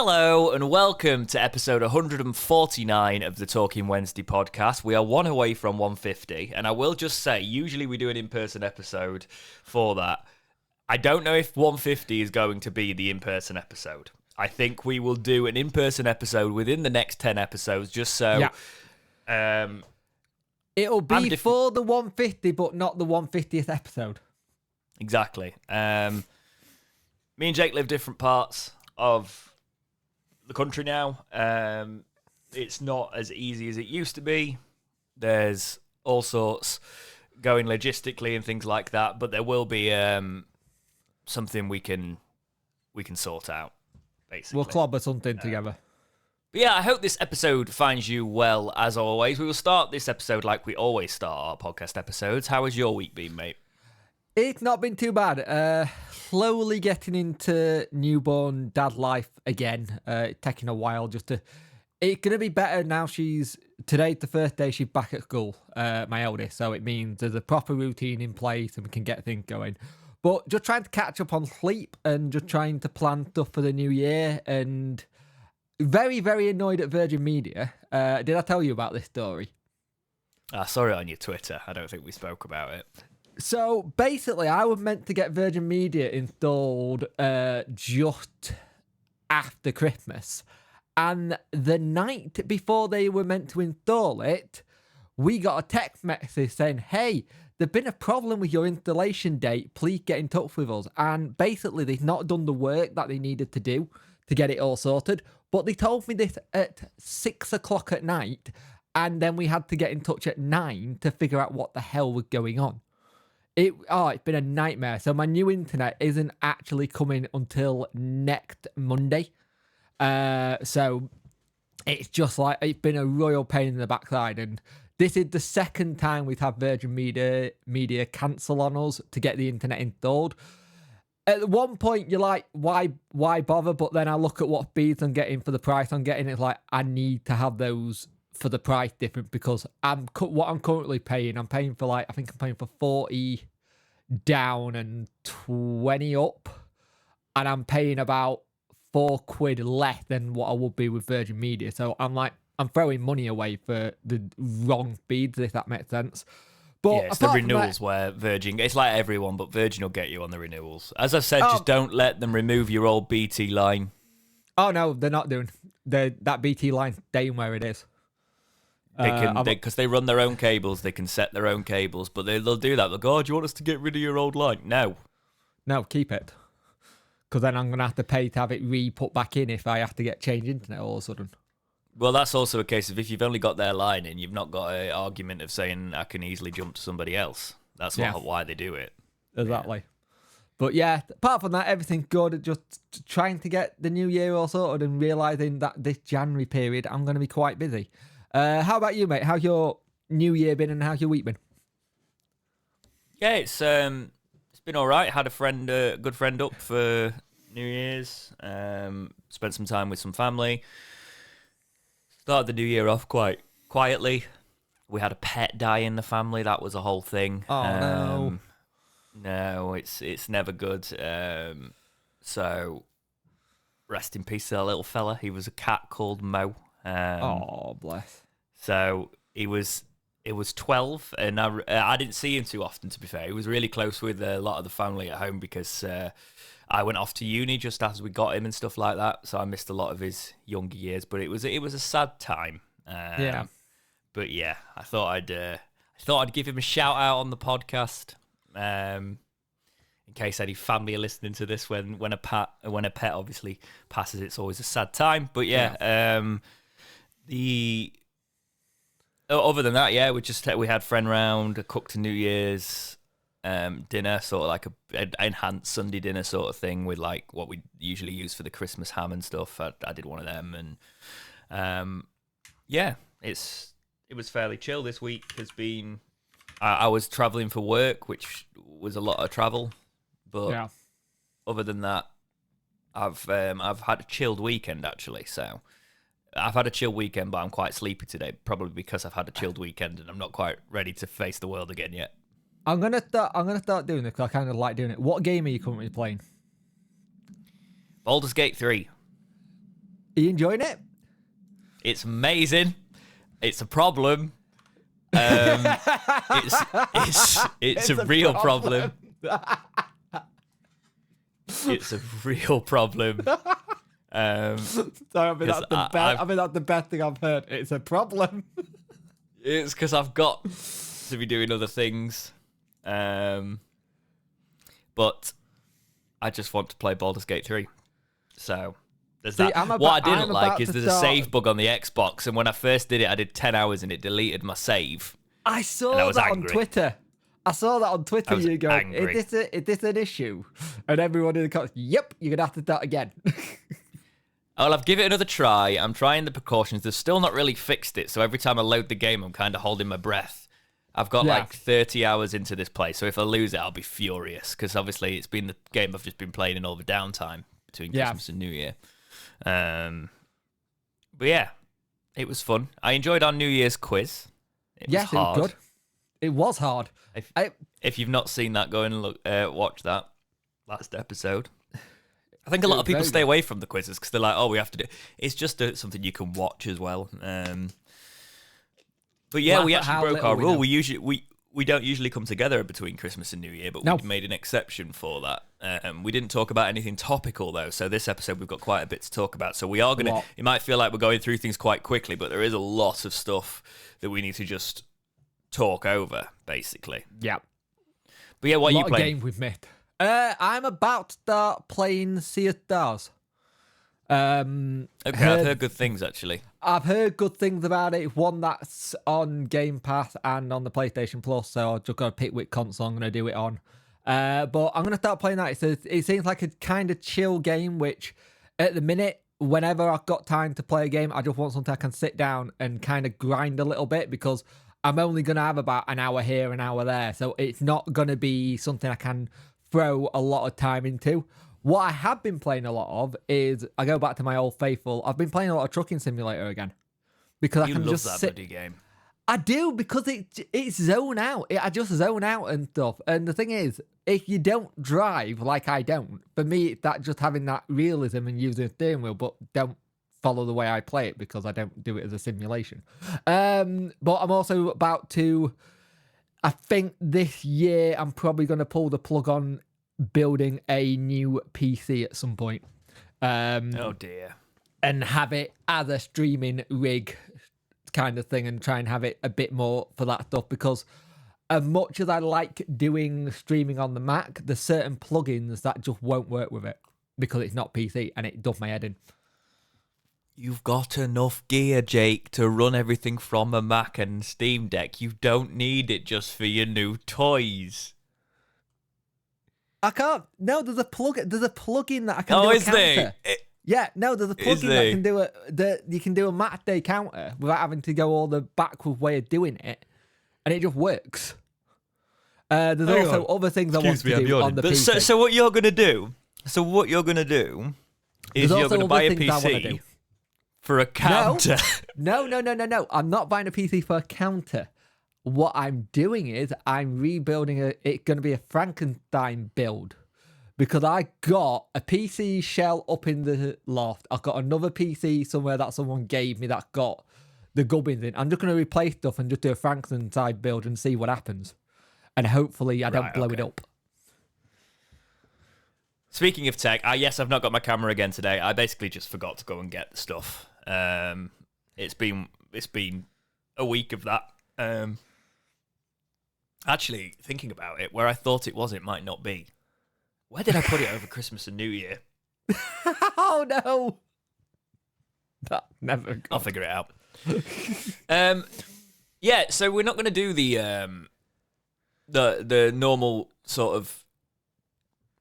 Hello and welcome to episode 149 of the Talking Wednesday podcast. We are one away from 150, and I will just say, usually we do an in-person episode for that. I don't know if 150 is going to be the in-person episode. I think we will do an in-person episode within the next 10 episodes, just so... Yeah. It'll be for the 150, but not the 150th episode. Exactly. Me and Jake live different parts of the country now. It's not as easy as it used to be. There's all sorts going logistically and things like that, but there will be something we can sort out, basically. We'll clobber something together. But yeah, I hope this episode finds you well, as always. We will start this episode like we always start our podcast episodes. How has your week been, mate? It's not been too bad. Slowly getting into newborn dad life again. Taking a while just to... It's going to be better now today's the first day she's back at school, my eldest. So it means there's a proper routine in place and we can get things going. But just trying to catch up on sleep and just trying to plan stuff for the new year. And very, very annoyed at Virgin Media. Did I tell you about this story? I saw it on your Twitter. I don't think we spoke about it. So basically, I was meant to get Virgin Media installed just after Christmas. And the night before they were meant to install it, we got a text message saying, hey, there's been a problem with your installation date. Please get in touch with us. And basically, they've not done the work that they needed to do to get it all sorted. But they told me this at 6 o'clock at night. And then we had to get in touch at 9 to figure out what the hell was going on. It's been a nightmare. So my new internet isn't actually coming until next Monday. So it's just like, it's been a royal pain in the backside. And this is the second time we've had Virgin Media cancel on us to get the internet installed. At one point, you're like, why bother? But then I look at what speeds I'm getting for the price I'm getting. It's like, I need to have those for the price different because what I'm currently paying, I think I'm paying for 40 down and 20 up, and I'm paying about £4 less than what I would be with Virgin Media. So I'm throwing money away for the wrong speeds, if that makes sense. But yeah, it's the renewals where Virgin, it's like everyone, but Virgin will get you on the renewals. As I've said, just don't let them remove your old BT line. Oh no, they're not doing. That BT line staying where it is. Because they run their own cables, they can set their own cables, but they'll do that. They'll go, do you want us to get rid of your old line? No, keep it. Because then I'm going to have to pay to have it re-put back in if I have to get changed internet all of a sudden. Well, that's also a case of if you've only got their line in, you've not got an argument of saying I can easily jump to somebody else. That's not why they do it. Exactly. Yeah. But yeah, apart from that, everything's good. Just trying to get the new year all sorted and realising that this January period, I'm going to be quite busy. How about you, mate? How's your new year been and how's your week been? Yeah, it's been all right. Had a good friend up for New Year's. Spent some time with some family. Started the new year off quite quietly. We had a pet die in the family. That was a whole thing. Oh no! No, it's never good. So rest in peace to that little fella. He was a cat called Mo. Bless. So it was 12, and I didn't see him too often, to be fair. He was really close with a lot of the family at home because I went off to uni just as we got him and stuff like that. So I missed a lot of his younger years, but it was a sad time. Yeah. But yeah, I thought I'd give him a shout out on the podcast. In case any family are listening to this, when a pet obviously passes, it's always a sad time. But yeah. Other than that, yeah, we had friend round, cooked a New Year's dinner, sort of like an enhanced Sunday dinner sort of thing with like what we usually use for the Christmas ham and stuff. I did one of them, and yeah, it was fairly chill this week. I was traveling for work, which was a lot of travel, but other than that, I've had a chilled weekend actually. So I've had a chill weekend, but I'm quite sleepy today, probably because I've had a chilled weekend and I'm not quite ready to face the world again yet. I'm gonna start doing this because I kind of like doing it. What game are you currently playing? Baldur's Gate 3. Are you enjoying it? It's amazing. It's a problem. It's a real problem. It's a real problem. Sorry, I mean, that's the best thing I've heard. It's a problem. It's because I've got to be doing other things. But I just want to play Baldur's Gate 3. So there's that. What I didn't like is there's a save bug on the Xbox, and when I first did it, I did 10 hours and it deleted my save. I saw that on Twitter. You going, is this an issue? And everyone in the comments, yep, you're going to have to start again. Well, I've given it another try. I'm trying the precautions. They've still not really fixed it, so every time I load the game, I'm kind of holding my breath. I've got like 30 hours into this play, so if I lose it, I'll be furious, because obviously it's been the game I've just been playing in all the downtime between Christmas and New Year. But yeah, it was fun. I enjoyed our New Year's quiz. It was hard. It was good. It was hard. If you've not seen that, go and watch that last episode. I think a lot of people stay away from the quizzes because they're like, "Oh, we have to do." It's just something you can watch as well. But yeah, we actually broke our rule. We don't usually come together between Christmas and New Year, but we made an exception for that. We didn't talk about anything topical though, so this episode we've got quite a bit to talk about. So we are gonna. It might feel like we're going through things quite quickly, but there is a lot of stuff that we need to just talk over, basically. Yeah. But yeah, what are you playing? Game we've met. I'm about to start playing Sea of Stars. Okay, I've heard good things actually. I've heard good things about it. One that's on Game Pass and on the PlayStation Plus, so I've just got to pick which console I'm going to do it on. But I'm going to start playing that. It seems like a kind of chill game, which at the minute, whenever I've got time to play a game, I just want something I can sit down and kind of grind a little bit, because I'm only going to have about an hour here, an hour there. So it's not going to be something I can throw a lot of time into. What I have been playing a lot of is, I go back to my old faithful, I've been playing a lot of Trucking Simulator again. Because I can just that bloody game. I do, because it's zone out. I just zone out and stuff. And the thing is, if you don't drive like I don't, for me, it's that just having that realism and using a steering wheel, but don't follow the way I play it, because I don't do it as a simulation. But I'm also about to, I think this year, I'm probably going to pull the plug on building a new PC at some point. Oh dear. And have it as a streaming rig kind of thing, and try and have it a bit more for that stuff, because as much as I like doing streaming on the Mac, there's certain plugins that just won't work with it because it's not PC, and it does my head in. You've got enough gear, Jake, to run everything from a Mac and Steam Deck. You don't need it just for your new toys. I can't. No, there's a plugin that I can do. Oh, a is counter. there? Yeah, no, there's a plugin that can do you can do a match day counter without having to go all the backward way of doing it, and it just works. There's also other things I want to do on the PC. So what you're gonna do? Is you're gonna buy a PC for a counter? No. I'm not buying a PC for a counter. What I'm doing is I'm rebuilding it's going to be a Frankenstein build, because I got a PC shell up in the loft. I've got another PC somewhere that someone gave me that got the gubbins in. I'm just going to replace stuff and just do a Frankenstein build and see what happens. And hopefully I don't blow it up. Speaking of tech, yes, I've not got my camera again today. I basically just forgot to go and get the stuff. It's been a week of that. Actually, thinking about it, where I thought it was, it might not be. Where did I put it over Christmas and New Year? Oh no! That never got. I'll figure it out. Yeah, so we're not going to do the normal sort of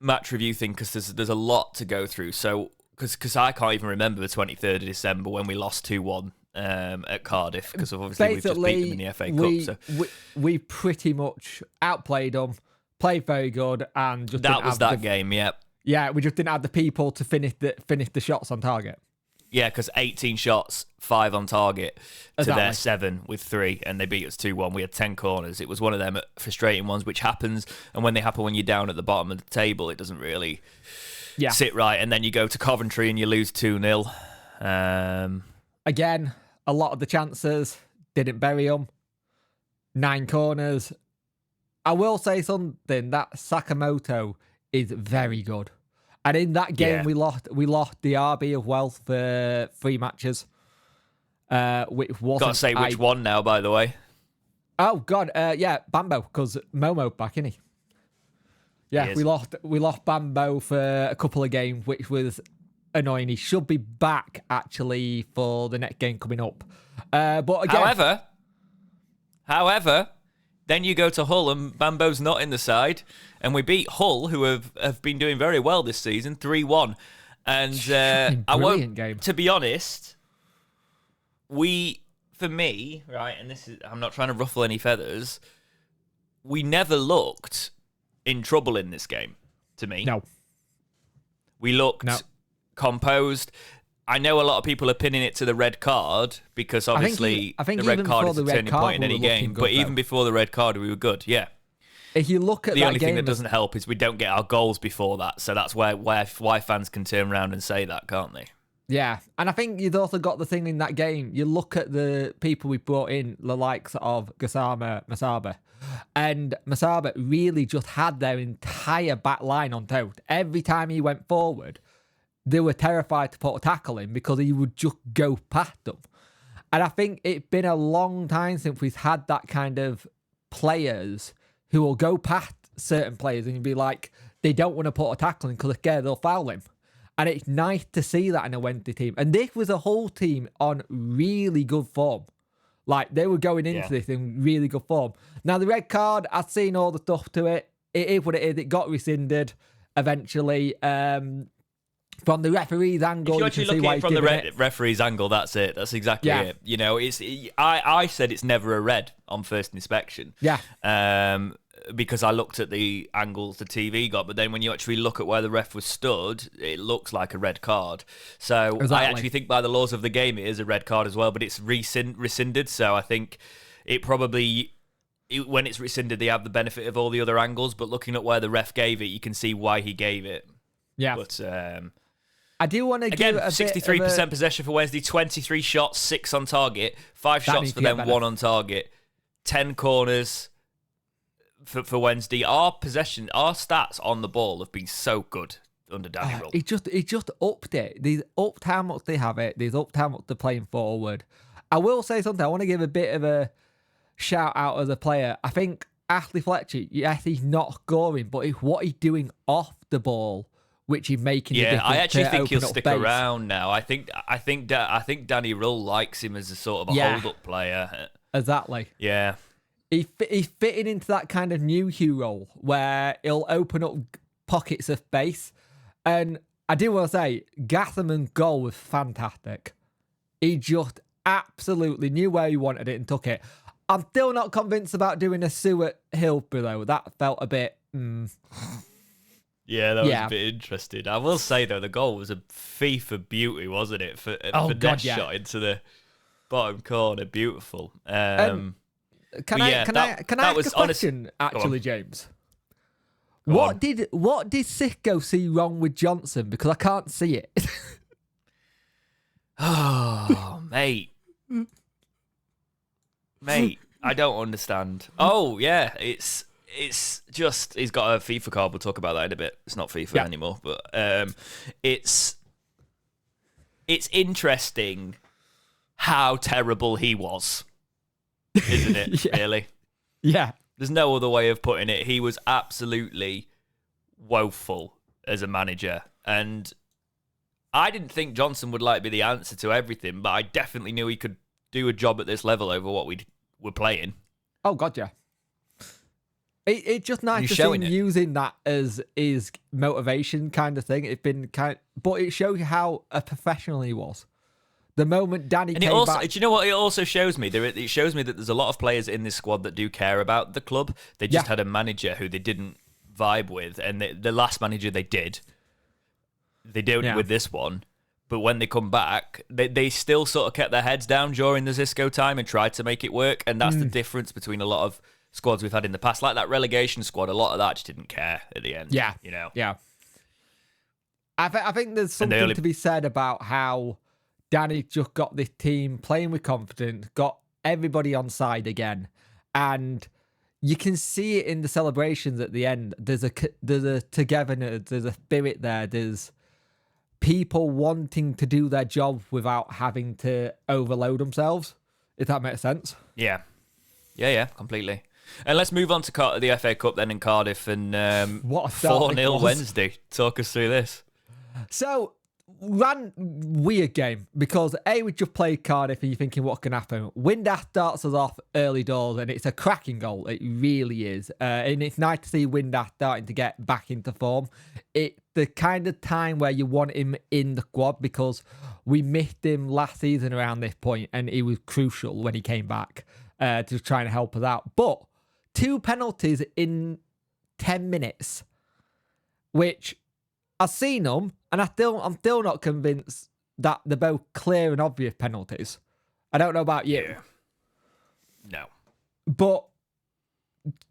match review thing, because there's a lot to go through. So because I can't even remember the 23rd of December when we lost 2-1. At Cardiff, because obviously we've just beat them in the FA Cup. So we pretty much outplayed them, played very good, and just that was that game. Yeah, we just didn't have the people to finish the shots on target. Yeah, because 18 shots, 5 on target to their 7 with 3, and they beat us 2-1. We had 10 corners. It was one of them frustrating ones, which happens, and when they happen when you're down at the bottom of the table, it doesn't really sit right. And then you go to Coventry and you lose 2-0. Again, a lot of the chances didn't bury them. 9 corners. I will say something, that Sakamoto is very good. And in that game, we lost the RB of Wealth for 3 matches. Which wasn't... Got to say which one now, by the way. Oh, God. Yeah, Bambo, because Momo back, innit? Yeah, we lost Bambo for a couple of games, which was annoying. He should be back, actually, for the next game coming up. But again... However, then you go to Hull and Bambo's not in the side, and we beat Hull, who have been doing very well this season, 3-1. And brilliant game. To be honest, for me, right, and I'm not trying to ruffle any feathers, we never looked in trouble in this game, to me. No. We looked composed. I know a lot of people are pinning it to the red card because obviously I think the red card is a turning point in any game. But even before the red card, we were good, yeah. If you look at the only thing that doesn't help is we don't get our goals before that. So that's why fans can turn around and say that, can't they? Yeah, and I think you've also got the thing in that game. You look at the people we brought in, the likes of Masaba, and Masaba really just had their entire back line on toast. Every time he went forward, they were terrified to put a tackle in because he would just go past them. And I think it's been a long time since we've had that kind of players who will go past certain players and you'd be like, they don't want to put a tackle in because they're scared they'll foul him. And it's nice to see that in a Wednesday team. And this was a whole team on really good form. Like, they were going into this in really good form. Now, the red card, I've seen all the stuff to it. It is what it is. It got rescinded eventually. From the referee's angle, if you actually look at it from the referee's angle, that's it. That's exactly it. You know, I said it's never a red on first inspection. Yeah. Because I looked at the angles the TV got, but then when you actually look at where the ref was stood, it looks like a red card. So I actually think by the laws of the game, it is a red card as well, but it's rescinded. So I think it probably, when it's rescinded, they have the benefit of all the other angles, but looking at where the ref gave it, you can see why he gave it. Yeah. But I do want to give a 63% possession for Wednesday, 23 shots, 6 on target, 5 shots for them, 1 on target, 10 corners. For Wednesday, our stats on the ball have been so good under Danny Rull. He just upped it. They've upped how much they have it. They've upped how much they're playing forward. I will say something. I want to give a bit of a shout out as a player. I think Ashley Fletcher, yes, he's not scoring, but it's what he's doing off the ball, which is making the difference. I actually think he'll stick around now. I think Danny Rull likes him as a sort of a hold-up player. Exactly. Yeah. He's fitting into that kind of new Hugh role where he'll open up pockets of space. And I do want to say, Gatherman's goal was fantastic. He just absolutely knew where he wanted it and took it. I'm still not convinced about doing a Sue at Hillsborough, though. That felt a bit... Yeah, that was a bit interesting. I will say, though, the goal was a thief of beauty, wasn't it? For that shot into the bottom corner. Beautiful. Can I ask a question, actually, James? What did Sicko see wrong with Johnson? Because I can't see it. Oh, mate, I don't understand. Oh, yeah, it's just he's got a FIFA card. We'll talk about that in a bit. It's not FIFA anymore, but it's interesting how terrible he was. Isn't it, really? Yeah. There's no other way of putting it. He was absolutely woeful as a manager. And I didn't think Johnson would be the answer to everything, but I definitely knew he could do a job at this level over what we were playing. Oh, God, yeah. It's just nice to see him using that as his motivation kind of thing. It's been but it shows you how a professional he was. The moment Danny came back... Do you know what it also shows me? It shows me that there's a lot of players in this squad that do care about the club. They just had a manager who they didn't vibe with, and the last manager they did. They don't with this one. But when they come back, they still sort of kept their heads down during the Xisco time and tried to make it work, and that's the difference between a lot of squads we've had in the past. Like that relegation squad, a lot of that just didn't care at the end. Yeah. You know? Yeah. I think there's something to be said about how Danny just got this team playing with confidence, got everybody on side again, and you can see it in the celebrations at the end. There's a togetherness, there's a spirit there, there's people wanting to do their job without having to overload themselves, if that makes sense. Yeah, completely. And let's move on to the FA Cup then in Cardiff, and what a start 4-0 Wednesday. Talk us through this. So, weird game, because we just played Cardiff and you're thinking what can happen. Windass starts us off early doors and it's a cracking goal. It really is. And it's nice to see Windass starting to get back into form. It's the kind of time where you want him in the squad, because we missed him last season around this point and he was crucial when he came back to try and help us out. But 2 penalties in 10 minutes, which I've seen them, and I'm still not convinced that they're both clear and obvious penalties. I don't know about you. Yeah. No. But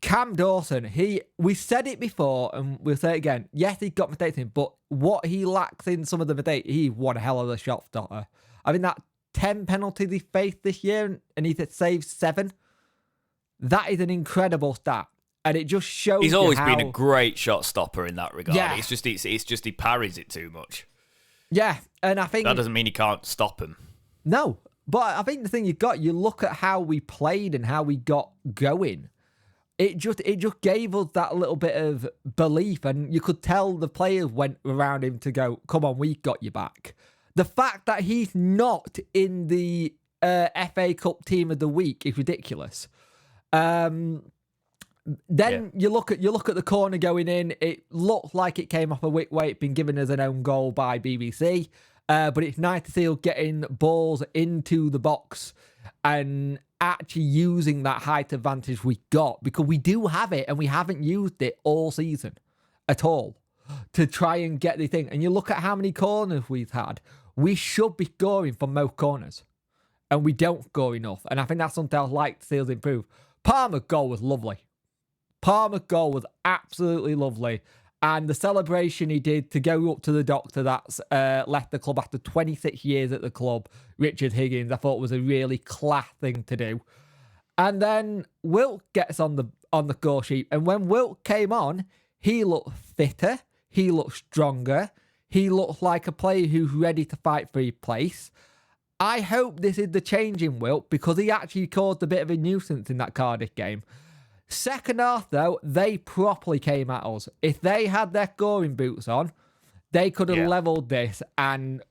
Cam Dawson, we said it before and we'll say it again. Yes, he got mistakes in, but what he lacks in some of the mistakes, he won a hell of a shot starter. I mean, that 10 penalties he faced this year and he's saved 7. That is an incredible stat. And it just shows he's always been a great shot stopper in that regard. Yeah. It's just he parries it too much. Yeah, and I think that doesn't mean he can't stop him. No, but I think the thing you look at how we played and how we got going. It just gave us that little bit of belief, and you could tell the players went around him to go, "Come on, we got you back." The fact that he's not in the FA Cup Team of the Week is ridiculous. Then you look at the corner going in. It looked like it came off a wick weight, been given as an own goal by BBC. But it's nice to see us getting balls into the box and actually using that height advantage we got, because we do have it and we haven't used it all season at all to try and get the thing. And you look at how many corners we've had. We should be scoring from most corners and we don't score enough. And I think that's something I'd like to see us improve. Palmer's goal was lovely. Palmer's goal was absolutely lovely. And the celebration he did to go up to the doctor that's left the club after 26 years at the club, Richard Higgins, I thought was a really class thing to do. And then Wilt gets on the score sheet. And when Wilt came on, he looked fitter. He looked stronger. He looked like a player who's ready to fight for his place. I hope this is the change in Wilt, because he actually caused a bit of a nuisance in that Cardiff game. Second half, though, they properly came at us. If they had their scoring boots on, they could have levelled this. And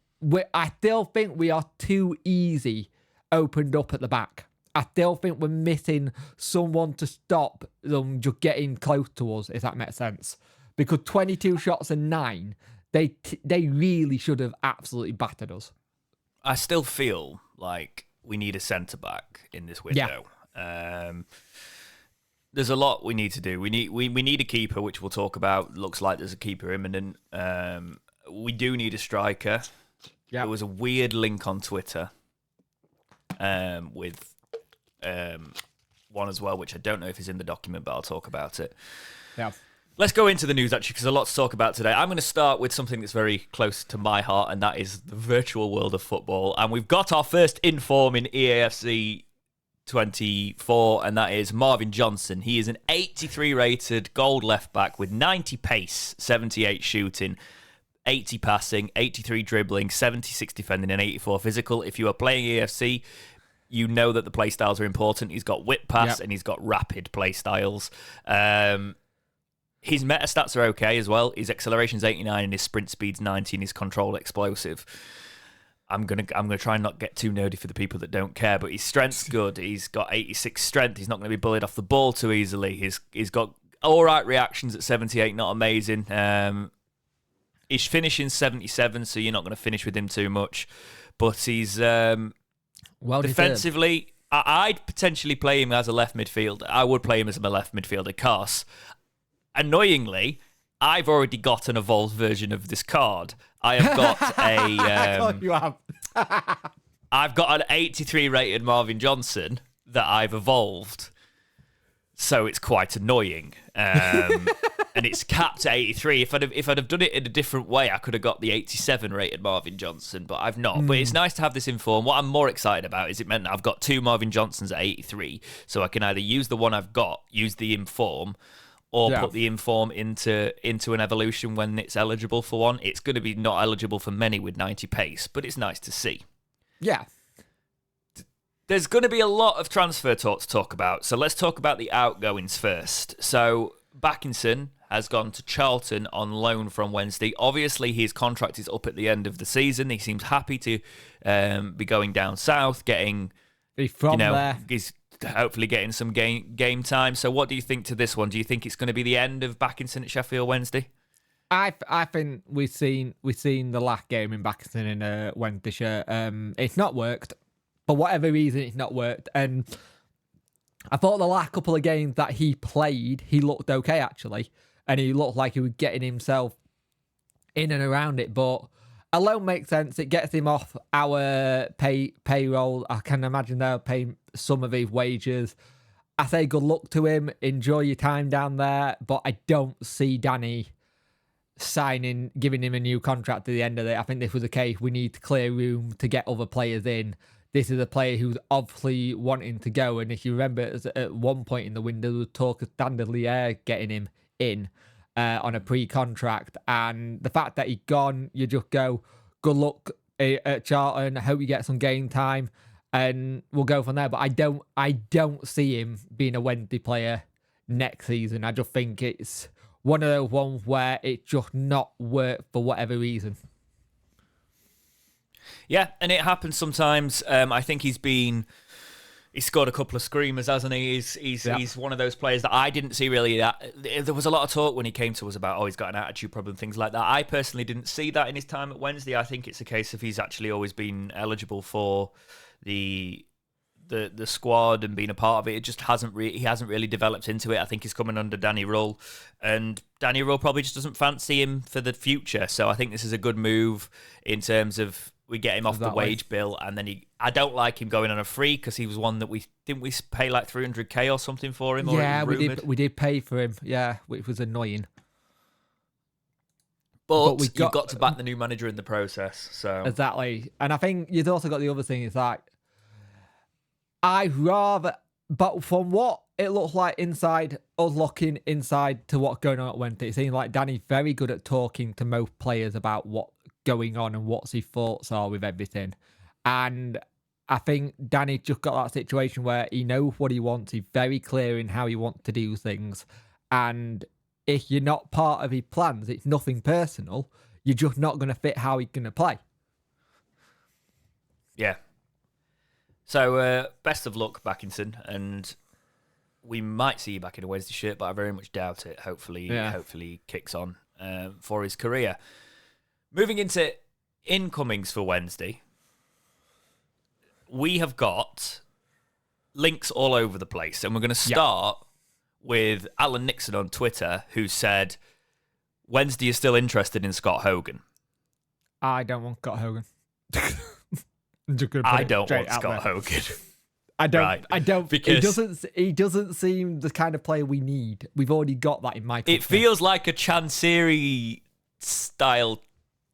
I still think we are too easy opened up at the back. I still think we're missing someone to stop them just getting close to us, if that makes sense. Because 22 shots and 9, they really should have absolutely battered us. I still feel like we need a centre-back in this window. Yeah. There's a lot we need to do. We need a keeper, which we'll talk about. Looks like there's a keeper imminent. We do need a striker. Yeah. There was a weird link on Twitter with one as well, which I don't know if is in the document, but I'll talk about it. Yeah. Let's go into the news, actually, because there's a lot to talk about today. I'm going to start with something that's very close to my heart, and that is the virtual world of football. And we've got our first inform in EAFC 24, and that is Marvin Johnson. He is an 83 rated gold left back with 90 pace, 78 shooting, 80 passing, 83 dribbling, 76 defending, and 84 physical. If you are playing EAFC, you know that the play styles are important. He's got whip pass and he's got rapid play styles. His meta stats are okay as well. His acceleration's 89 and his sprint speed's 90 and his control explosive. I'm gonna try and not get too nerdy for the people that don't care, but his strength's good. He's got 86 strength. He's not going to be bullied off the ball too easily. He's got all right reactions at 78, not amazing. He's finishing 77, so you're not going to finish with him too much. But he's well defensively. I'd potentially play him as a left midfielder. I would play him as a left midfielder because, annoyingly, I've already got an evolved version of this card. I have got a. You have. I've got an 83 rated Marvin Johnson that I've evolved. So it's quite annoying. And it's capped at 83. If I'd have done it in a different way, I could have got the 87 rated Marvin Johnson, but I've not. But it's nice to have this in form. What I'm more excited about is it meant that I've got 2 Marvin Johnsons at 83, so I can either use the one I've got, use the inform, or put the inform into an evolution when it's eligible for one. It's going to be not eligible for many with 90 pace, but it's nice to see. Yeah. There's going to be a lot of transfer talk to talk about, so let's talk about the outgoings first. So Backinson has gone to Charlton on loan from Wednesday. Obviously, his contract is up at the end of the season. He seems happy to be going down south, getting there. He's hopefully getting some game time. So what do you think to this one? Do you think it's going to be the end of Backinson at Sheffield Wednesday? I think we've seen the last game in Backinson in a Wednesday shirt. It's not worked. For whatever reason, it's not worked. And I thought the last couple of games that he played, he looked okay, actually. And he looked like he was getting himself in and around it. But a loan makes sense. It gets him off our payroll. I can imagine they'll pay some of his wages. I say good luck to him. Enjoy your time down there. But I don't see Danny giving him a new contract at the end of it. I think this was a case we need to clear room to get other players in. This is a player who's obviously wanting to go. And if you remember, at one point in the window, there was talk of Standard Liège getting him in on a pre-contract. And the fact that he's gone, you just go, good luck at Charlton. I hope you get some game time. And we'll go from there. But I don't see him being a Wednesday player next season. I just think it's one of those ones where it just not worked for whatever reason. Yeah, and it happens sometimes. I think he's scored a couple of screamers, hasn't he? He's one of those players that I didn't see really. There was a lot of talk when he came to us about, he's got an attitude problem, things like that. I personally didn't see that in his time at Wednesday. I think it's a case of he's actually always been eligible for the squad and being a part of it. It just he hasn't really developed into it. I think he's coming under Danny Rull, and Danny Rull probably just doesn't fancy him for the future. So I think this is a good move in terms of we get him off the wage bill, and then I don't like him going on a free because he was one that we pay like 300k or something for him. Yeah, we did pay for him. Yeah, which was annoying. But you've got to back the new manager in the process. So exactly, and I think you've also got the other thing is like but from what it looks like inside, us looking inside to what's going on at Wednesday, it seems like Danny's very good at talking to most players about what's going on and what his thoughts are with everything. And I think Danny just got that situation where he knows what he wants. He's very clear in how he wants to do things. And if you're not part of his plans, it's nothing personal. You're just not going to fit how he's going to play. Yeah. So, best of luck, Backinson, and we might see you back in a Wednesday shirt, but I very much doubt it. Hopefully he kicks on for his career. Moving into incomings for Wednesday, we have got links all over the place, and we're going to start with Alan Nixon on Twitter, who said Wednesday is still interested in Scott Hogan. I don't want Scott Hogan. I don't want Scott Hogan. I don't. Right. I don't. Because he doesn't seem the kind of player we need. We've already got that in Michael. It feels like a Chansiri style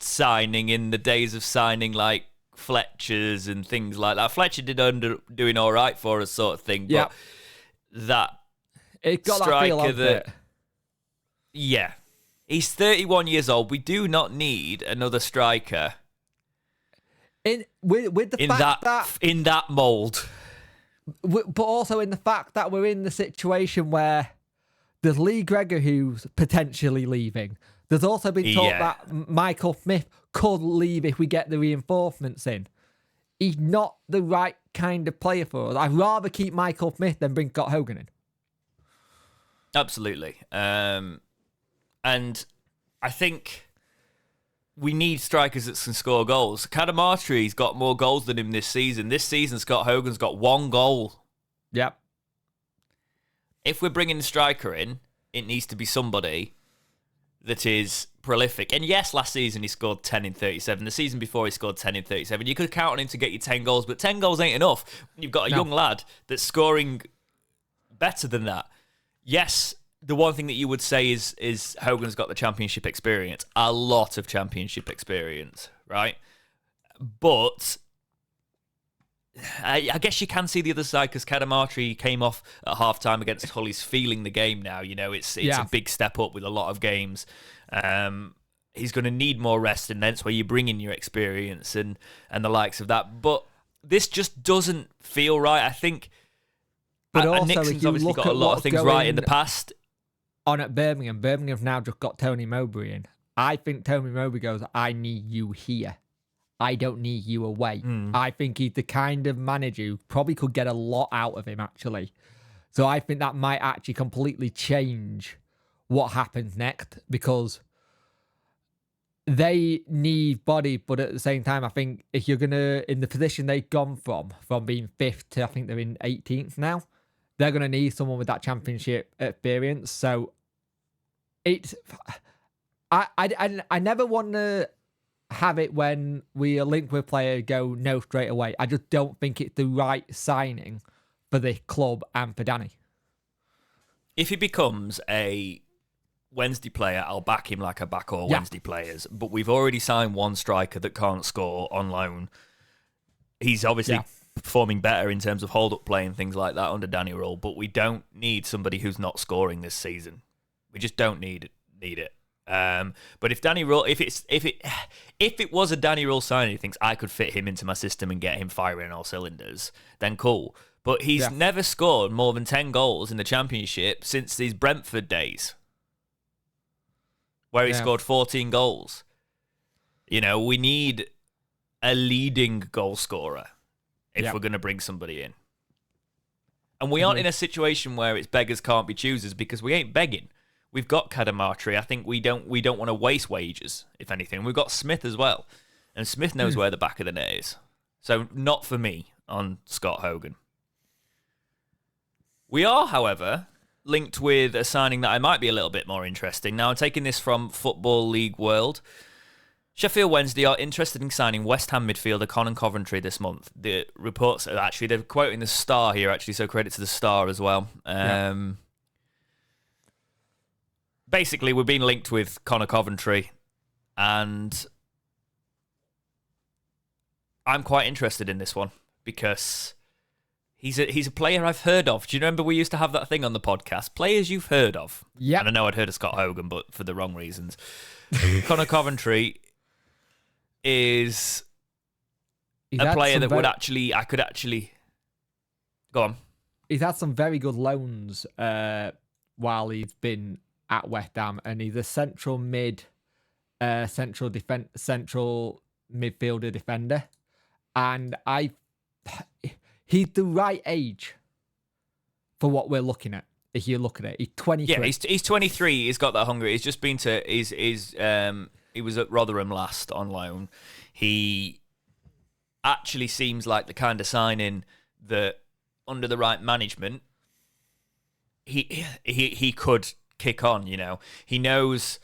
signing in the days of signing like Fletcher's and things like that. Fletcher doing all right for us, sort of thing. But that it got striker that feel of it. Yeah, he's 31 years old. We do not need another striker with the fact that in that mould. But also in the fact that we're in the situation where there's Lee Gregor who's potentially leaving. There's also been talk that Michael Smith could leave if we get the reinforcements in. He's not the right kind of player for us. I'd rather keep Michael Smith than bring Scott Hogan in. Absolutely. And I think we need strikers that can score goals. Cadamartri's got more goals than him this season. This season, Scott Hogan's got 1 goal. Yep. If we're bringing a striker in, it needs to be somebody that is prolific. And yes, last season he scored 10 in 37. The season before he scored 10 in 37. You could count on him to get you 10 goals, but 10 goals ain't enough. You've got a young lad that's scoring better than that. Yes, the one thing that you would say is Hogan's got the championship experience, a lot of championship experience, right? But I guess you can see the other side because Kadamatri came off at halftime against Hull. He's feeling the game now. You know, it's a big step up with a lot of games. He's going to need more rest, and that's where you bring in your experience and the likes of that. But this just doesn't feel right. I think. But also, Nixon's obviously got a lot of things right in the past. On at Birmingham, Birmingham's now just got Tony Mowbray in. I think Tony Mowbray goes, I need you here. I don't need you away. I think he's the kind of manager who probably could get a lot out of him, actually. So I think that might actually completely change what happens next, because they need body, but at the same time, I think if you're going to, in the position they've gone from being 5th to, I think they're in 18th now, they're going to need someone with that championship experience. So it's, I never want to have it when we are linked with a player go no straight away. I just don't think it's the right signing for the club and for Danny. If he becomes a Wednesday player, I'll back him like I back all Wednesday players. But we've already signed one striker that can't score on loan. He's obviously performing better in terms of hold-up play and things like that under Danny Rule, but we don't need somebody who's not scoring this season. We just don't need it. But if Danny Rule, if it was a Danny Rule signing, he thinks I could fit him into my system and get him firing all cylinders, then cool. But he's never scored more than 10 goals in the Championship since these Brentford days, where he scored 14 goals. You know, we need a leading goal scorer if we're going to bring somebody in. And we aren't in a situation where it's beggars can't be choosers, because we ain't begging. We've got Kadamatri. I think we don't want to waste wages, if anything. We've got Smith as well. And Smith knows where the back of the net is. So not for me on Scott Hogan. We are, however, linked with a signing that I might be a little bit more interesting. Now, I'm taking this from Football League World. Sheffield Wednesday are interested in signing West Ham midfielder Conan Coventry this month. The reports are actually, they're quoting the Star here, actually, so credit to the Star as well. Basically, we're being linked with Connor Coventry, and I'm quite interested in this one because he's a player I've heard of. Do you remember we used to have that thing on the podcast? Players you've heard of. Yeah. And I know I'd heard of Scott Hogan, but for the wrong reasons. Connor Coventry is a player that I could actually go on. He's had some very good loans while he's been at West Ham, and he's a central midfielder defender, and he's the right age for what we're looking at. If you look at it, he's 23. Yeah, he's 23. He's got that hunger. He's just been to he was at Rotherham last on loan. He actually seems like the kind of signing that under the right management he could kick on, you know. He knows.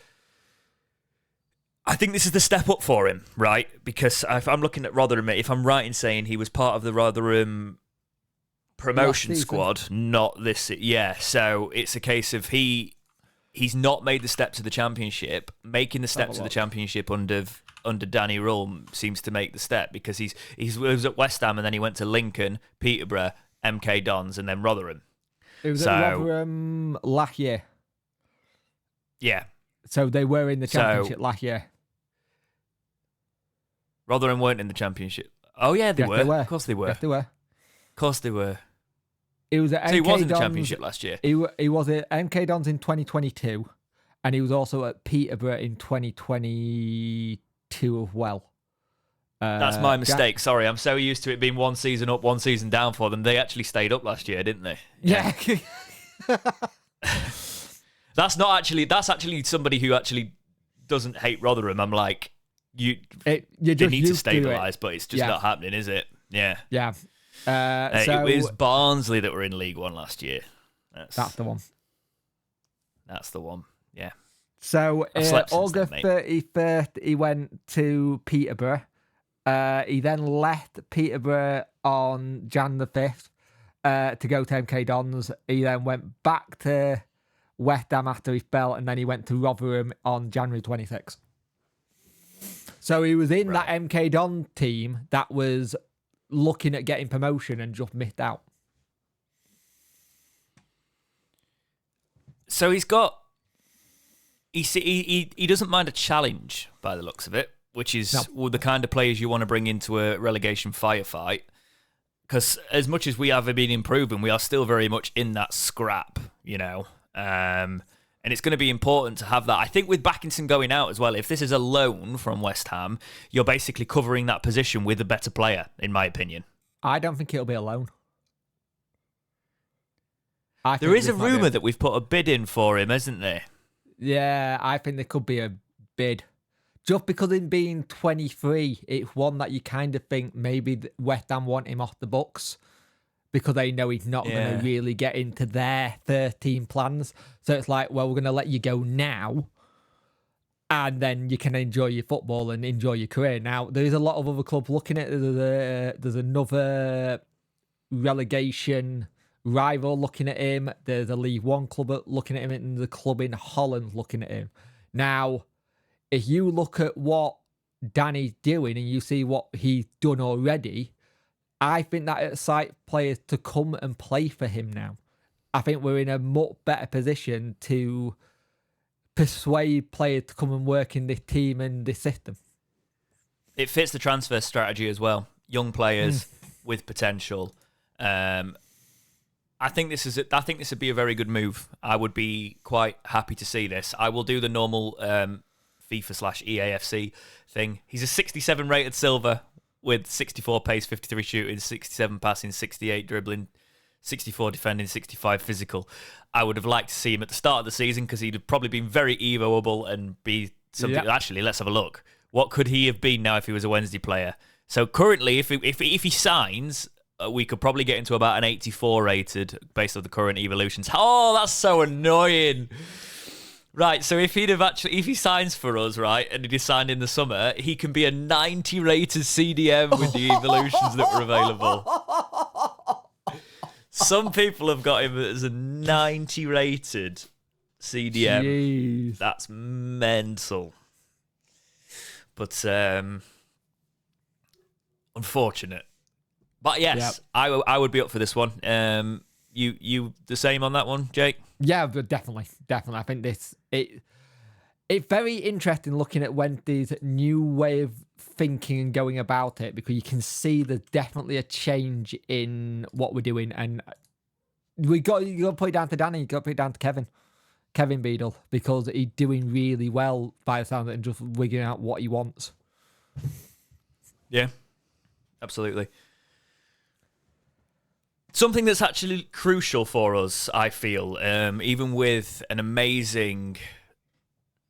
I think this is the step up for him, right? Because if I'm looking at Rotherham, if I'm right in saying he was part of the Rotherham promotion squad, not this. Yeah, so it's a case of he's not made the step to the Championship. Making the step to the Championship under Danny Rule seems to make the step, because he was at West Ham and then he went to Lincoln, Peterborough, MK Dons, and then Rotherham. It was at Rotherham last year. Yeah. So they were in the Championship last year. Rotherham weren't in the Championship. Oh, yeah, they were. Of course they were. Yes, they were. Of course they were. He was at so he was in the Championship last year. He was at MK Dons in 2022, and he was also at Peterborough in 2022 as well. That's my mistake. Sorry, I'm so used to it being one season up, one season down for them. They actually stayed up last year, didn't they? Yeah. That's actually somebody who actually doesn't hate Rotherham. I'm like, they need to stabilise, but it's just not happening, is it? Yeah. Yeah. It was Barnsley that were in League One last year. That's the one. That's the one. Yeah. So August 31st, he went to Peterborough. He then left Peterborough on Jan the 5th to go to MK Dons. He then went back to West Ham after he fell, and then he went to Rotherham on January 26th. So he was in that MK Don team that was looking at getting promotion and just missed out. So he doesn't mind a challenge by the looks of it, which is the kind of players you want to bring into a relegation firefight. Because as much as we have been improving, we are still very much in that scrap, and it's going to be important to have that. I think with Backinson going out as well, if this is a loan from West Ham, you're basically covering that position with a better player, in my opinion. I don't think it'll be a loan. There is a rumour that we've put a bid in for him, isn't there? Yeah, I think there could be a bid. Just because him being 23, it's one that you kind of think maybe West Ham want him off the books because they know he's not going to really get into their 13 plans. So it's like, well, we're going to let you go now and then you can enjoy your football and enjoy your career. Now, there is a lot of other clubs looking at it. There's another relegation rival looking at him. There's a League One club looking at him, and the club in Holland looking at him. Now, if you look at what Danny's doing and you see what he's done already, I think that excites players to come and play for him now. I think we're in a much better position to persuade players to come and work in this team and this system. It fits the transfer strategy as well. Young players with potential. I think this would be a very good move. I would be quite happy to see this. I will do the normal FIFA/EAFC thing. He's a 67 rated silver with 64 pace, 53 shooting, 67 passing, 68 dribbling, 64 defending, 65 physical. I would have liked to see him at the start of the season because he'd have probably been very evoable and be something. Yeah. Actually, let's have a look. What could he have been now if he was a Wednesday player? So currently, if he signs, we could probably get into about an 84 rated based on the current evolutions. Oh, that's so annoying. Right, so if he signs for us, right, and he signed in the summer, he can be a 90 rated CDM with the evolutions that were available. Some people have got him as a 90 rated CDM. Jeez. That's mental. But unfortunate. But yes, yep. I would be up for this one. You the same on that one, Jake? Yeah, but definitely. I think it's very interesting looking at Wendy's new way of thinking and going about it, because you can see there's definitely a change in what we're doing, and you got to put it down to Danny. You got to put it down to Kevin Beadle, because he's doing really well by the sound of it and just wigging out what he wants. Yeah, absolutely. Something that's actually crucial for us, I feel, even with an amazing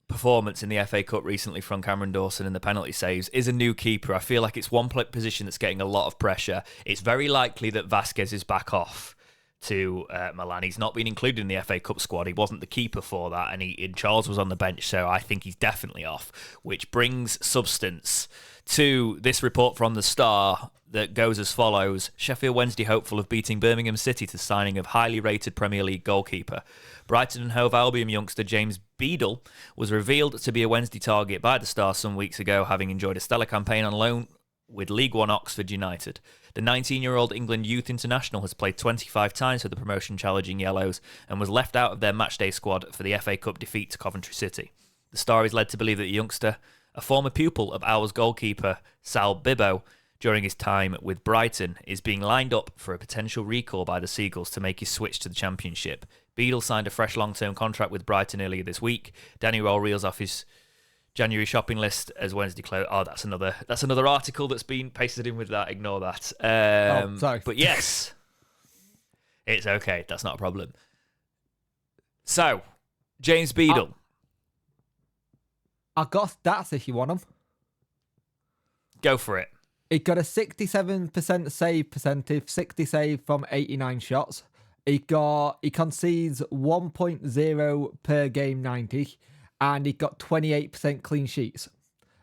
performance in the FA Cup recently from Cameron Dawson in the penalty saves, is a new keeper. I feel like it's one position that's getting a lot of pressure. It's very likely that Vasquez is back off to Milan. He's not been included in the FA Cup squad. He wasn't the keeper for that, and Charles was on the bench, so I think he's definitely off, which brings substance to this report from the Star that goes as follows. Sheffield Wednesday hopeful of beating Birmingham City to signing of highly rated Premier League goalkeeper. Brighton and Hove Albion youngster James Beadle was revealed to be a Wednesday target by the Star some weeks ago, having enjoyed a stellar campaign on loan with League One Oxford United. The 19-year-old England youth international has played 25 times for the promotion-challenging Yellows and was left out of their matchday squad for the FA Cup defeat to Coventry City. The Star is led to believe that the youngster, a former pupil of Owls goalkeeper Sal Bibbo during his time with Brighton, is being lined up for a potential recall by the Seagulls to make his switch to the Championship. Beadle signed a fresh long-term contract with Brighton earlier this week. Danny Roll reels off his January shopping list as Wednesday close. Oh, that's another article that's been pasted in with that. Ignore that. Sorry. But yes, it's okay. That's not a problem. So, James Beadle. I got stats if you want them. Go for it. He got a 67% save percentage, 60 save from 89 shots. He concedes 1.0 per game 90, and he got 28% clean sheets.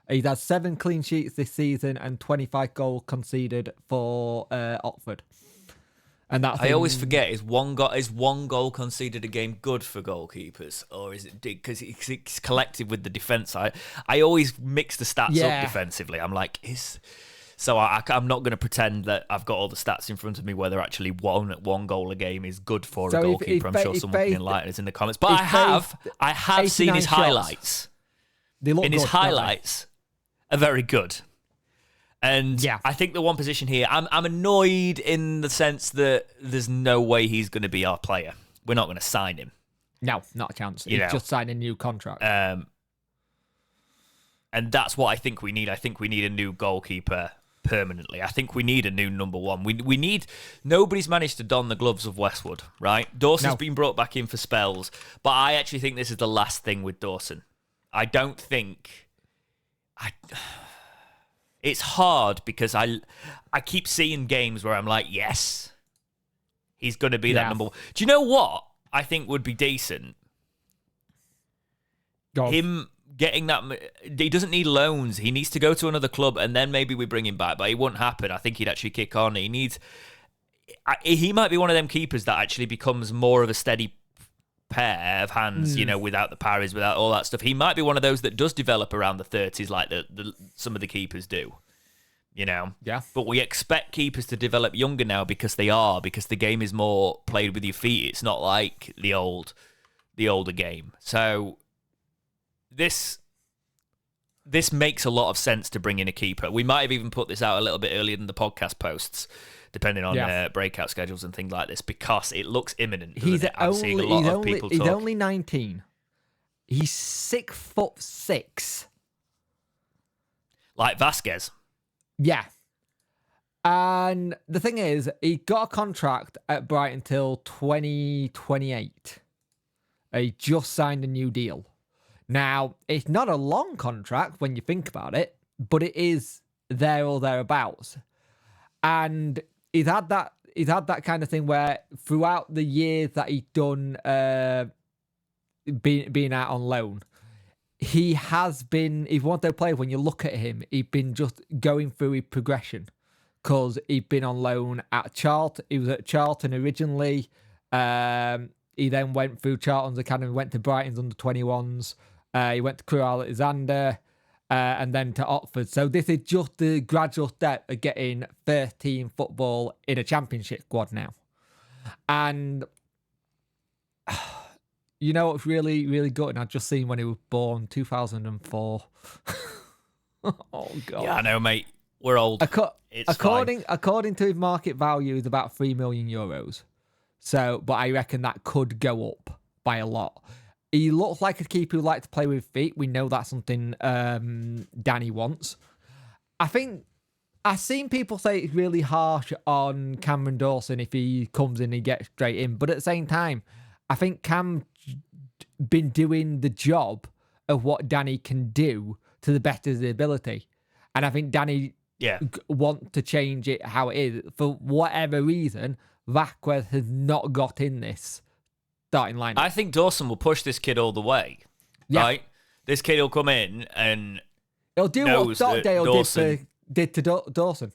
He's had 7 clean sheets this season and 25 goals conceded for Oxford. And that's I always forget, is one goal conceded a game good for goalkeepers, or is it because it's collective with the defence? I always mix the stats up defensively. I'm like, I'm not going to pretend that I've got all the stats in front of me whether actually one goal a game is good for a goalkeeper. I'm sure someone can enlighten us in the comments. But I have seen his highlights. They look good, his highlights are very good. And I think the one position here, I'm annoyed in the sense that there's no way he's going to be our player. We're not going to sign him. No, not a chance. He's just signed a new contract. And that's what I think we need. I think we need a new goalkeeper permanently. I think we need a new number one. We need... Nobody's managed to don the gloves of Westwood, right? Dawson's been brought back in for spells, but I actually think this is the last thing with Dawson. I don't think... It's hard because I keep seeing games where I'm like, yes, he's going to be that number one. Do you know what I think would be decent? Him getting that... He doesn't need loans. He needs to go to another club and then maybe we bring him back, but it wouldn't happen. I think he'd actually kick on. He might be one of them keepers that actually becomes more of a steady pair of hands, without the parries, without all that stuff. He might be one of those that does develop around the 30s like some of the keepers do, Yeah. But we expect keepers to develop younger now because the game is more played with your feet. It's not like the older game. So this makes a lot of sense to bring in a keeper. We might have even put this out a little bit earlier than the podcast posts, depending on breakout schedules and things like this, because it looks imminent. He's He's only 19. He's 6'6". Like Vasquez. Yeah. And the thing is, he got a contract at Brighton till 2028. He just signed a new deal. Now, it's not a long contract when you think about it, but it is there or thereabouts. And he's had that kind of thing where throughout the years that he's done being out on loan, he's one of those players, when you look at him, he's been just going through his progression because he's been on loan at Charlton. He was at Charlton originally. He then went through Charlton's academy, went to Brighton's under 21s. He went to Crewe Alexander. And then to Oxford. So this is just the gradual step of getting first-team football in a championship squad now. And you know what's really, really good? And I've just seen when he was born, 2004. Oh, God. Yeah, I know, mate. We're old. According to his market value, is about €3 million. So, but I reckon that could go up by a lot. He looks like a keeper who likes to play with feet. We know that's something Danny wants. I think I've seen people say it's really harsh on Cameron Dawson if he comes in and gets straight in. But at the same time, I think Cam's been doing the job of what Danny can do to the best of his ability. And I think Danny wants to change it how it is. For whatever reason, Vasquez has not got in this starting lineup. I think Dawson will push this kid all the way. Yeah. Right? This kid will come in and he'll do what Stockdale did to Dawson.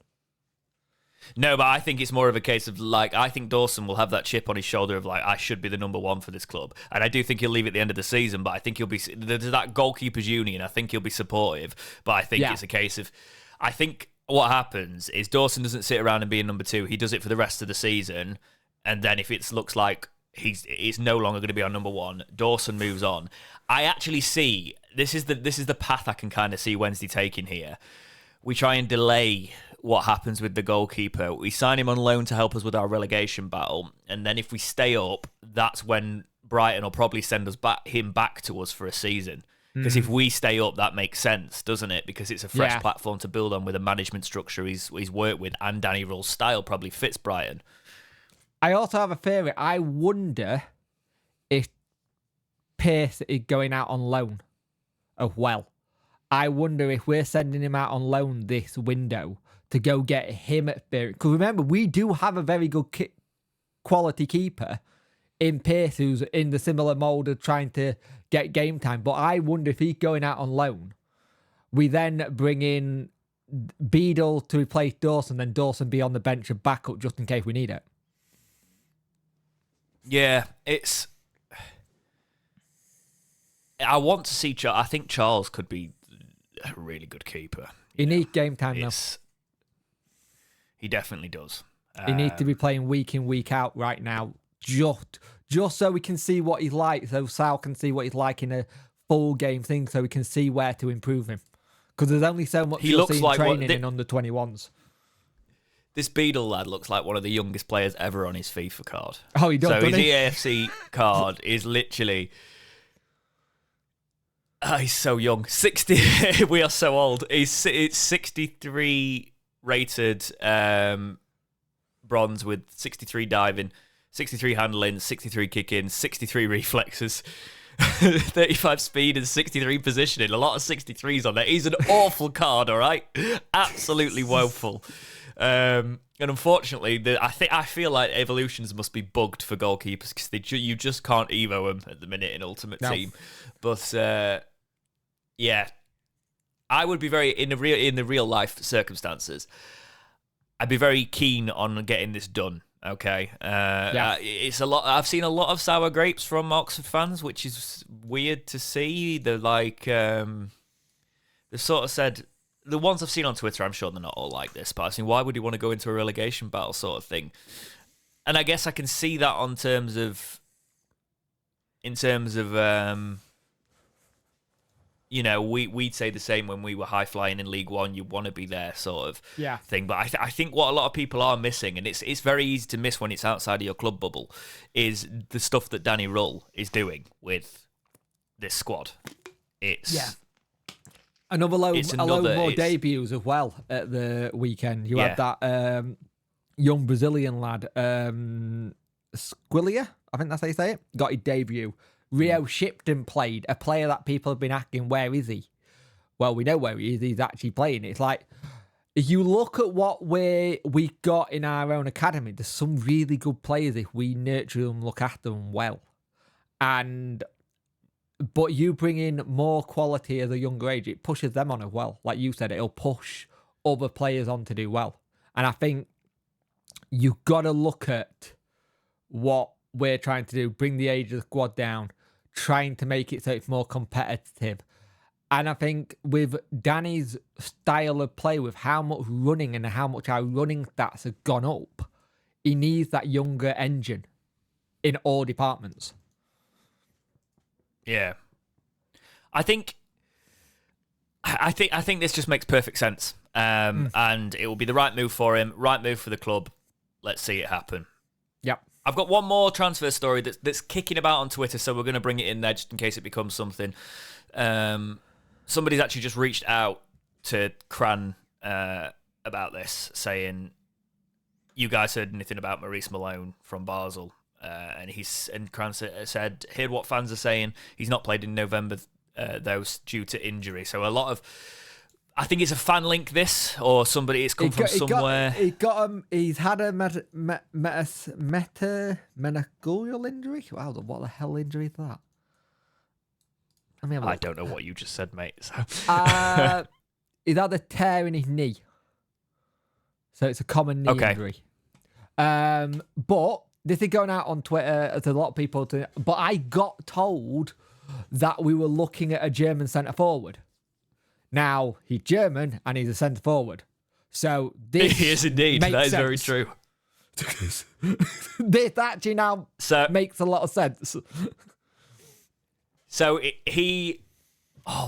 No, but I think it's more of a case of I think Dawson will have that chip on his shoulder of I should be the number one for this club. And I do think he'll leave at the end of the season, but I think there's that goalkeepers union. I think he'll be supportive, but I think it's a case of, I think what happens is Dawson doesn't sit around and be a number two. He does it for the rest of the season. And then if it looks like it's no longer going to be our number one, Dawson moves on. I actually see, this is the path I can kind of see Wednesday taking here. We try and delay what happens with the goalkeeper. We sign him on loan to help us with our relegation battle, and then if we stay up, that's when Brighton will probably send him back to us for a season. Because if we stay up, that makes sense, doesn't it? Because it's a fresh platform to build on with a management structure he's worked with, and Danny Rull's style probably fits Brighton. I also have a theory. I wonder if Pearce is going out on loan as well. I wonder if we're sending him out on loan this window to go get him experience. Because remember, we do have a very good quality keeper in Pearce who's in the similar mould of trying to get game time. But I wonder if he's going out on loan. We then bring in Beadle to replace Dawson, then Dawson be on the bench and backup just in case we need it. Yeah, it's. I want to see. I think Charles could be a really good keeper. He needs game time now. He definitely does. He needs to be playing week in, week out right now, just so we can see what he's like, so Sal can see what he's like in a full game thing, so we can see where to improve him. Because there's only so much you'll see in training in under 21s. This Beadle lad looks like one of the youngest players ever on his FIFA card. Oh, he does. So his EAFC card is literally. Oh, he's so young. 60. We are so old. It's 63 rated bronze with 63 diving, 63 handling, 63 kicking, 63 reflexes, 35 speed and 63 positioning. A lot of 63s on there. He's an awful card, all right? Absolutely woeful. And unfortunately, I feel like evolutions must be bugged for goalkeepers because you just can't evo them at the minute in Ultimate Team. But yeah, I would be very in the real life circumstances. I'd be very keen on getting this done. Okay, it's a lot. I've seen a lot of sour grapes from Oxford fans, which is weird to see. They're like, they sort of said. The ones I've seen on Twitter, I'm sure they're not all like this, but I've seen, why would you want to go into a relegation battle sort of thing? And I guess I can see that in terms of, you know, we'd say the same when we were high flying in League One. You want to be there sort of thing. But I think what a lot of people are missing, and it's very easy to miss when it's outside of your club bubble, is the stuff that Danny Rull is doing with this squad. Another load more debuts as well at the weekend. You had that young Brazilian lad, Squillia, I think that's how you say it, got his debut. Rio Shipton played, a player that people have been asking, where is he? Well, we know where he is. He's actually playing. It's like, if you look at what we got in our own academy, there's some really good players if we nurture them, look after them well. But you bring in more quality at a younger age, it pushes them on as well. Like you said, it'll push other players on to do well. And I think you've got to look at what we're trying to do, bring the age of the squad down, trying to make it so it's more competitive. And I think with Danny's style of play, with how much running and how much our running stats have gone up, he needs that younger engine in all departments. Yeah, I think this just makes perfect sense, and it will be the right move for him, right move for the club. Let's see it happen. Yep. I've got one more transfer story that's kicking about on Twitter, so we're going to bring it in there just in case it becomes something. Somebody's actually just reached out to Cran about this, saying, "You guys heard anything about Maurice Malone from Basel?" And Cran said, "Heard what fans are saying. He's not played in November, though, due to injury." So a lot of, I think it's a fan link. This or somebody. It's come from somewhere. He's had a meniscal injury. Wow, what the hell injury is that? I don't know what you just said, mate. So. He's had a tear in his knee, so it's a common knee injury. But this is going out on Twitter. There's a lot of people but I got told that we were looking at a German centre forward. Now he's German and he's a centre forward, so this he is indeed. That is very true. This actually now makes a lot of sense. So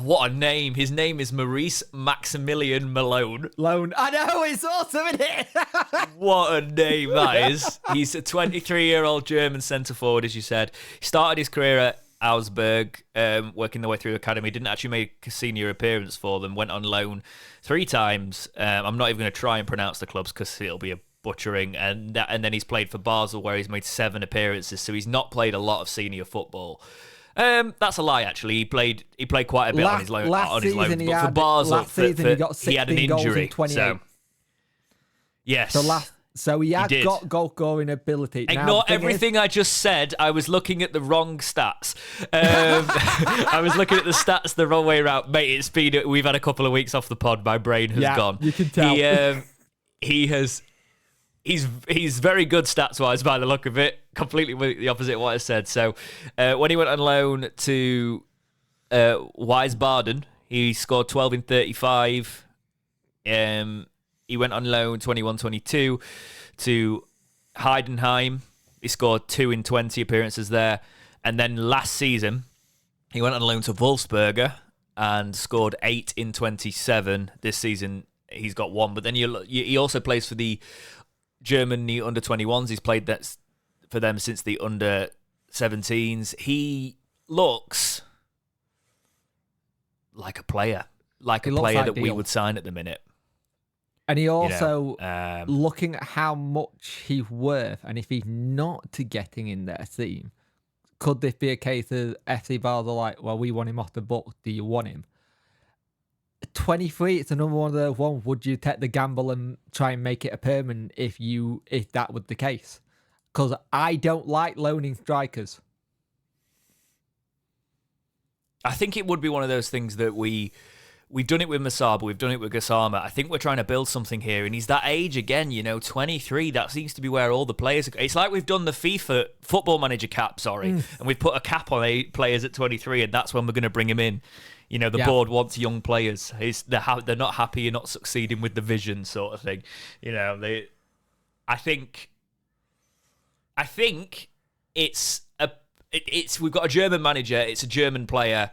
what a name! His name is Maurice Maximilian Malone. I know, it's awesome, isn't it? What a name that is! He's a 23-year-old German centre forward, as you said. He started his career at Augsburg, working their way through academy. Didn't actually make a senior appearance for them. Went on loan 3 times. I'm not even going to try and pronounce the clubs because it'll be a butchering. And then he's played for Basel, where he's made 7 appearances. So he's not played a lot of senior football. That's a lie. Actually, he played quite a bit on his loan. But for Basel, he had an injury. So yes, so he had got goal scoring ability. Ignore everything I just said. I was looking at the wrong stats. I was looking at the stats the wrong way around, mate. We've had a couple of weeks off the pod. My brain has gone. You can tell. He has. he's very good stats wise by the look of it. Completely the opposite of what I said. So when he went on loan to Wiesbaden, he scored 12 in 35. He went on loan 21-22 to Heidenheim. He scored 2 in 20 appearances there. And then last season, he went on loan to Wolfsberger and scored 8 in 27. This season, he's got 1. But then he also plays for the German under-21s. He's played that for them since the under-17s. He looks like a player. Like a player that we would sign at the minute. And he also, looking at how much he's worth, and if he's not getting in their team, could this be a case of FC Basel like, well, we want him off the book, do you want him? 23, it's another one of those ones. Would you take the gamble and try and make it a permanent if that was the case? Because I don't like loaning strikers. I think it would be one of those things that we've done it with Masaba, we've done it with Gassama. I think we're trying to build something here, and he's that age again, 23. That seems to be where all the players are. It's like we've done the FIFA Football Manager cap, and we've put a cap on 8 players at 23, and that's when we're going to bring him in. The board wants young players. They're not happy you're not succeeding with the vision sort of thing. I think it's we've got a German manager. It's a German player.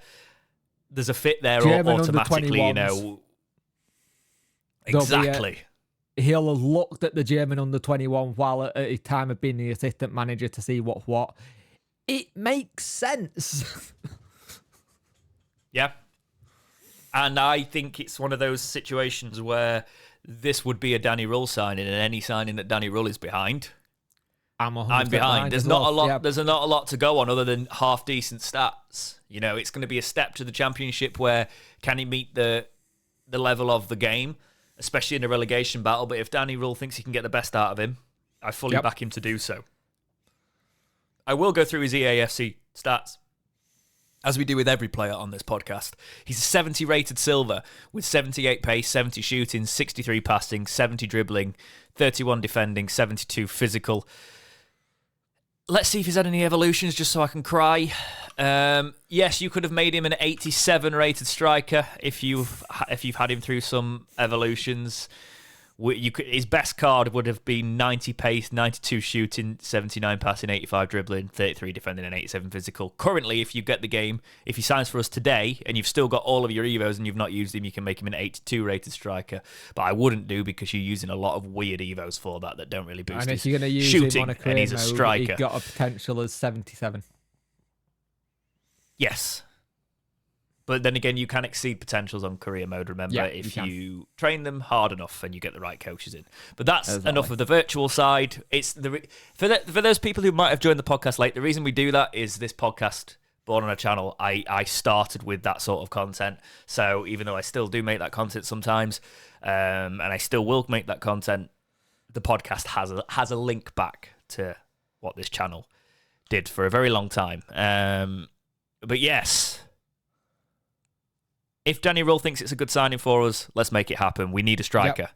There's a fit there German automatically, Exactly. He'll have looked at the German under-21 while at his time of being the assistant manager to see what's what. It makes sense. Yeah. And I think it's one of those situations where this would be a Danny Rull signing, and any signing that Danny Rull is behind, I'm behind. There's not a lot. Yeah. There's not a lot to go on other than half decent stats. It's going to be a step to the Championship where can he meet the level of the game, especially in a relegation battle. But if Danny Rull thinks he can get the best out of him, I fully back him to do so. I will go through his EAFC stats, as we do with every player on this podcast. He's a 70 rated silver with 78 pace, 70 shooting, 63 passing, 70 dribbling, 31 defending, 72 physical. Let's see if he's had any evolutions just so I can cry. Yes, you could have made him an 87 rated striker if you've had him through some evolutions. His best card would have been 90 pace, 92 shooting, 79 passing, 85 dribbling, 33 defending, and 87 physical. Currently, if you get the game, if he signs for us today and you've still got all of your Evos and you've not used him, you can make him an 82 rated striker. But I wouldn't do because you're using a lot of weird Evos for that don't really boost his shooting. And if you're going to use him on a career and he's a striker, he's got a potential as 77. Yes. But then again, you can exceed potentials on career mode, remember, if you train them hard enough and you get the right coaches in. But that's enough of the virtual side. It's for those people who might have joined the podcast late, the reason we do that is this podcast, Born on a Channel, I started with that sort of content. So even though I still do make that content sometimes, and I still will make that content, the podcast has a link back to what this channel did for a very long time. But yes, if Danny Rull thinks it's a good signing for us, let's make it happen. We need a striker. Yep.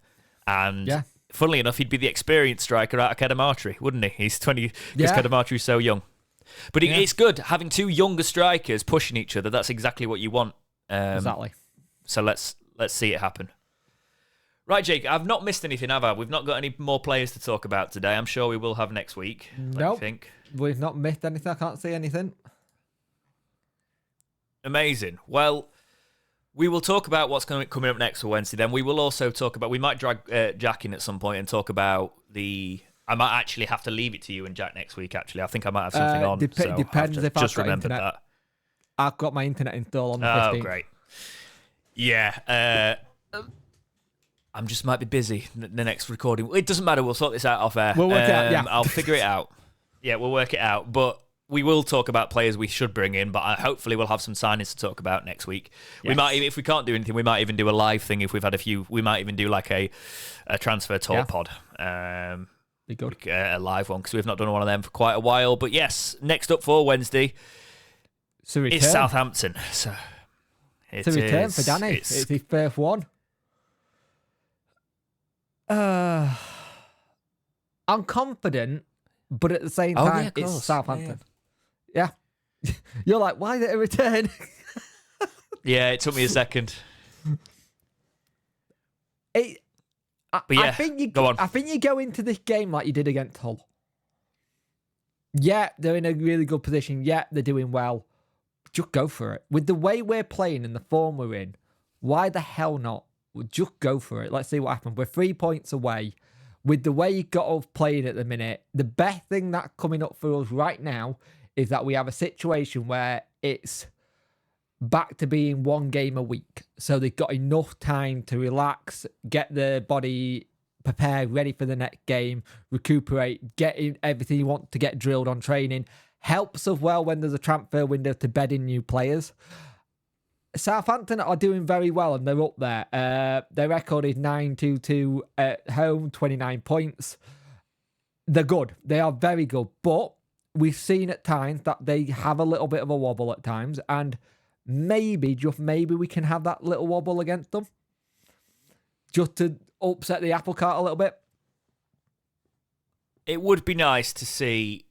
And funnily enough, he'd be the experienced striker out of Kedamatri, wouldn't he? He's 20, because Kedamatri's so young. But it's good having two younger strikers pushing each other. That's exactly what you want. Exactly. So let's see it happen. Right, Jake, I've not missed anything, have I? We've not got any more players to talk about today. I'm sure we will have next week. Nope. We've not missed anything. I can't see anything. Amazing. Well, we will talk about what's coming up next for Wednesday. Then we will also talk about. We might drag Jack in at some point and talk about the. I might actually have to leave it to you and Jack next week. Actually, I think I might have something on. Depends if just I've got remembered internet. that. I've got my internet installed on the 15th. Oh, great. Yeah. I just might be busy the next recording. It doesn't matter. We'll sort this out off air. We'll work it out. Yeah. I'll figure it out. Yeah, we'll work it out. But we will talk about players we should bring in, but hopefully we'll have some signings to talk about next week. Yes. We might, if we can't do anything, we might even do a live thing if we've had a few. We might even do like a transfer talk pod, Be good. A live one, because we've not done one of them for quite a while. But yes, next up for Wednesday is Southampton. So it's a return for Danny. It's his first one. I'm confident, but at the same Oh, time, yeah, of it's course. Southampton. Yeah. You're like, why did it return? Yeah, it took me a second. I But yeah, think you go on. I think you go into this game like you did against Hull. Yeah, they're in a really good position. Yeah, they're doing well. Just go for it. With the way we're playing and the form we're in, why the hell not? Just go for it. Let's see what happens. We're 3 points away. With the way you got us playing at the minute, the best thing that's coming up for us right now is that we have a situation where it's back to being one game a week. So they've got enough time to relax, get their body prepared, ready for the next game, recuperate, get in everything you want to get drilled on training. Helps as well when there's a transfer window to bed in new players. Southampton are doing very well and they're up there. Their record is 9-2-2 at home, 29 points. They're good. They are very good. But we've seen at times that they have a little bit of a wobble at times, and maybe, just maybe, we can have that little wobble against them. Just to upset the apple cart a little bit. It would be nice to see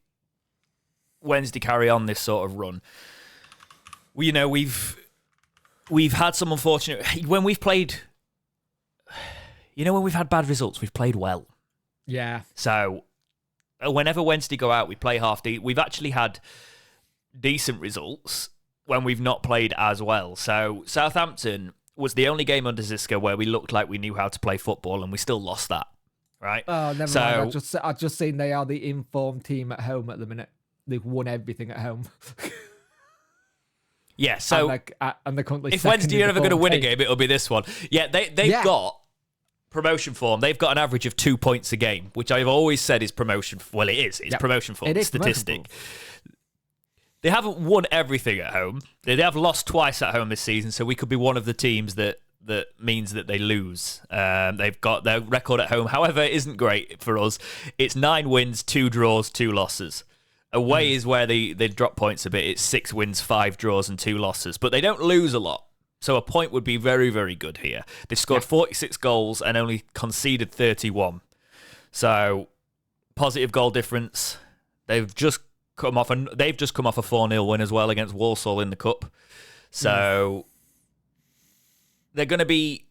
Wednesday carry on this sort of run. We've had some unfortunate... When we've played... when we've had bad results, we've played well. Yeah. So, whenever Wednesday go out, we play we've actually had decent results when we've not played as well. So, Southampton was the only game under Ziska where we looked like we knew how to play football, and we still lost that, right? Oh, never mind. I've just seen they are the informed team at home at the minute. They've won everything at home. Yeah, so and they're currently if Wednesday are ever going to win a game, it'll be this one. Yeah, they've got promotion form. They've got an average of 2 points a game, which I've always said is promotion. Well, it is. It's promotion form. It's statistic. They haven't won everything at home. They have lost twice at home this season, so we could be one of the teams that means that they lose. They've got their record at home, however, isn't great for us. It's 9 wins, 2 draws, 2 losses. Away is where they drop points a bit. It's 6 wins, 5 draws, and 2 losses. But they don't lose a lot. So a point would be very, very good here. They've scored 46 goals and only conceded 31. So positive goal difference. They've just come off a 4-0 win as well against Walsall in the cup. So they're going to be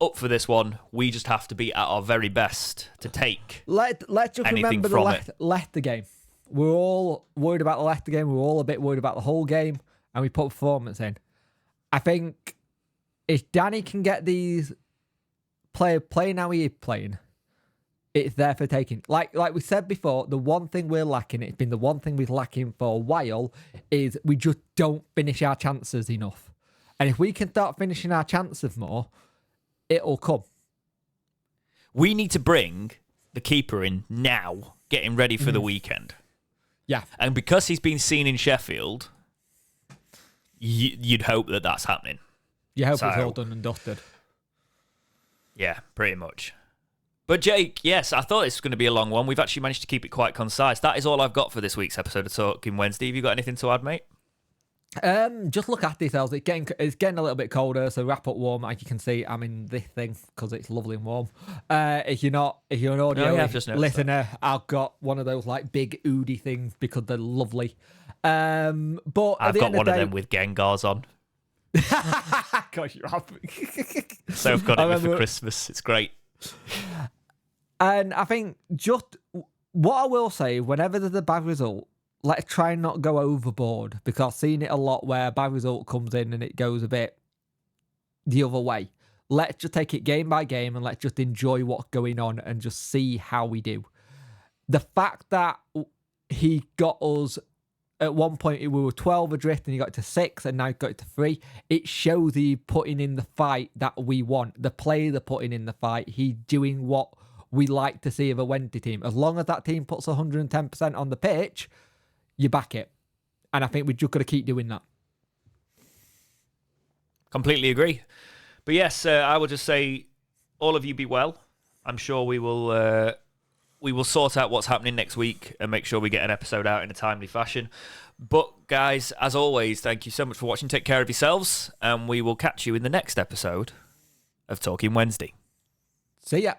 up for this one. We just have to be at our very best to take Let's just anything remember from the Leicester game. We're all worried about the Leicester game. We're all a bit worried about the whole game, and we put performance in. I think if Danny can get these players playing how he is playing, it's there for taking. Like we said before, the one thing we're lacking, it's been the one thing we're lacking for a while, is we just don't finish our chances enough. And if we can start finishing our chances more, it'll come. We need to bring the keeper in now, getting ready for the weekend. Yeah. And because he's been seen in Sheffield, you'd hope that that's happening. You hope it's all done and dusted. Yeah, pretty much. But Jake, yes, I thought this was going to be a long one. We've actually managed to keep it quite concise. That is all I've got for this week's episode of Talking Wednesday. Have you got anything to add, mate? Just look after yourselves. It's getting a little bit colder, so wrap up warm. As you can see, I'm in this thing because it's lovely and warm. If you're an audio listener, I've got one of those like big Oodie things because they're lovely. But I've got one of them with Gengars on. Gosh, you have. So I've got it for Christmas. It's great. And I think just what I will say, whenever there's a bad result, let's try and not go overboard, because I've seen it a lot where a bad result comes in and it goes a bit the other way. Let's just take it game by game and let's just enjoy what's going on and just see how we do. The fact that he got us at one point, we were 12 adrift and he got it to 6 and now he got it to 3. It shows he putting in the fight that we want. The player they're putting in the fight, he's doing what we like to see of a Wednesday team. As long as that team puts 110% on the pitch, you back it. And I think we've just got to keep doing that. Completely agree. But yes, I will just say, all of you be well. I'm sure we will sort out what's happening next week and make sure we get an episode out in a timely fashion. But guys, as always, thank you so much for watching. Take care of yourselves, and we will catch you in the next episode of Talking Wednesday. See ya.